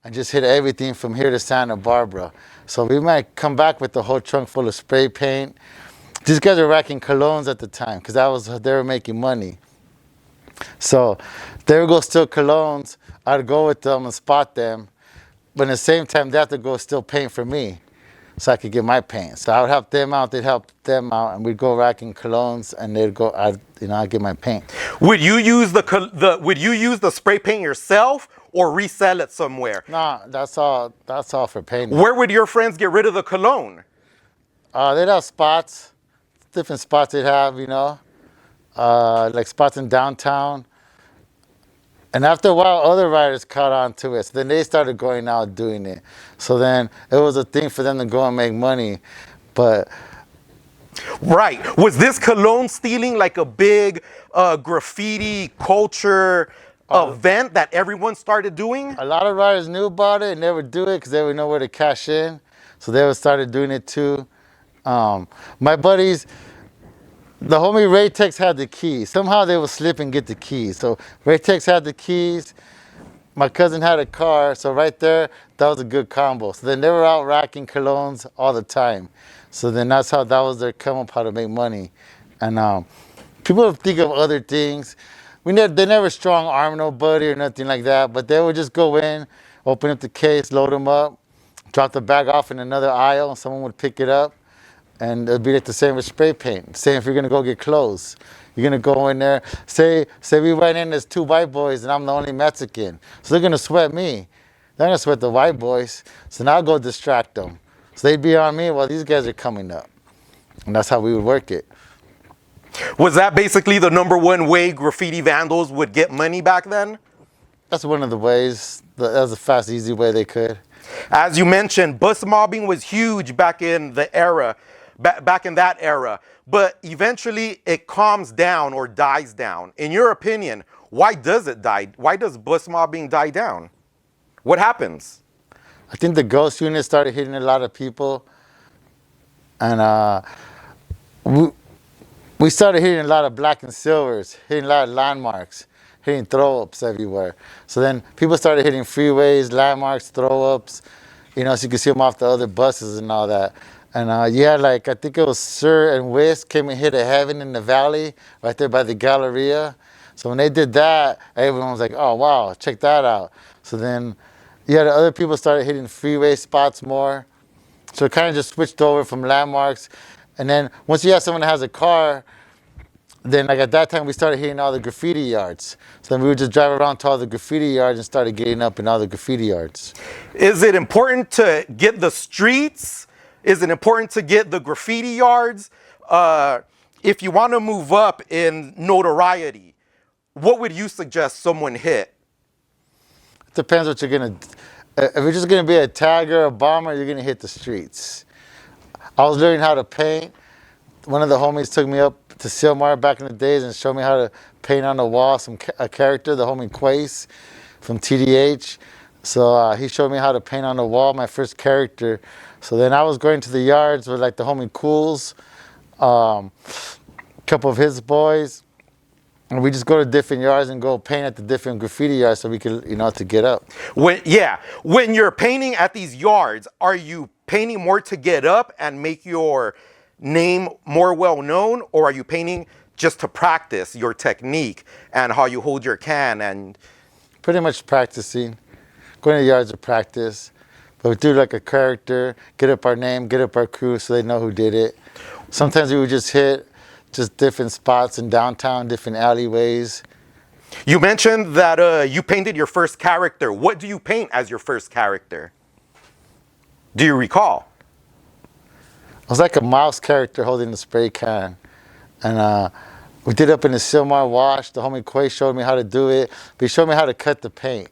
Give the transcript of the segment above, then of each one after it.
and just hit everything from here to Santa Barbara. So we might come back with the whole trunk full of spray paint. These guys were racking colognes at the time because they were making money. So they would go steal colognes. I'd go with them and spot them. But at the same time, they have to go steal paint for me so I could get my paint. So I would help them out, they'd help them out, and we'd go racking colognes, and they'd go, I'd get my paint. Would you use the spray paint yourself or resell it somewhere? No, that's all for painting. Where would your friends get rid of the cologne? They'd have spots, different spots they'd have, like spots in downtown. And after a while, other riders caught on to it. So then they started going out doing it. So then it was a thing for them to go and make money. But right. Was this cologne stealing like a big graffiti culture event that everyone started doing? A lot of riders knew about it and they would do it because they would know where to cash in. So they would started doing it too. My buddies, the homie Ray Tex had the keys. Somehow they would slip and get the keys. So Ray Tex had the keys. My cousin had a car. So right there, that was a good combo. So then they were out racking colognes all the time. So then that was their come up, how to make money. And people would think of other things. They never strong arm nobody or nothing like that. But they would just go in, open up the case, load them up, drop the bag off in another aisle, and someone would pick it up. And it'd be like the same with spray paint. Same if you're gonna go get clothes. You're gonna go in there, say we went in as two white boys and I'm the only Mexican. So they're gonna sweat me. They're gonna sweat the white boys. So now I'll go distract them. So they'd be on me while these guys are coming up. And that's how we would work it. Was that basically the #1 way graffiti vandals would get money back then? That's one of the ways. That was a fast, easy way they could. As you mentioned, bus mobbing was huge back in the era. Back in that era, but eventually it calms down or dies down. In your opinion, why does it die? Why does bus mobbing die down? What happens? I think the ghost unit started hitting a lot of people, and we started hitting a lot of black and silvers, hitting a lot of landmarks, hitting throw-ups everywhere. So then people started hitting freeways, landmarks, throw-ups, so you could see them off the other buses and all that. And I think it was Ser and Wisk came and hit a heaven in the valley right there by the Galleria. So when they did that, everyone was like, oh, wow, check that out. So then, the other people started hitting freeway spots more. So it kind of just switched over from landmarks. And then once you have someone that has a car, then at that time we started hitting all the graffiti yards. So then we would just drive around to all the graffiti yards and started getting up in all the graffiti yards. Is it important to get the streets? Is it important to get the graffiti yards? If you want to move up in notoriety, what would you suggest someone hit? It depends what you're going to... If you're just going to be a tagger, a bomber, you're going to hit the streets. I was learning how to paint. One of the homies took me up to Silmar back in the days and showed me how to paint on the wall a character, the homie Quace from TDH. So he showed me how to paint on the wall, my first character. So then I was going to the yards with like the homie Cools, a couple of his boys. And we just go to different yards and go paint at the different graffiti yards so we could, to get up. When you're painting at these yards, are you painting more to get up and make your name more well known? Or are you painting just to practice your technique and how you hold your can? And pretty much practicing. Going to the yards to practice. But we do like a character, get up our name, get up our crew so they know who did it. Sometimes we would just hit different spots in downtown, different alleyways. You mentioned that you painted your first character. What do you paint as your first character? Do you recall? I was like a mouse character holding the spray can. And we did up in the Silmar wash. The homie Quay showed me how to do it. But he showed me how to cut the paint.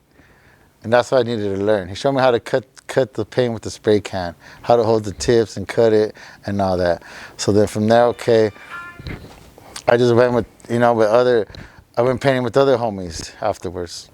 And that's what I needed to learn. He showed me how to cut the paint with the spray can, how to hold the tips and cut it and all that. So then from there, I just went with, I went painting with other homies afterwards.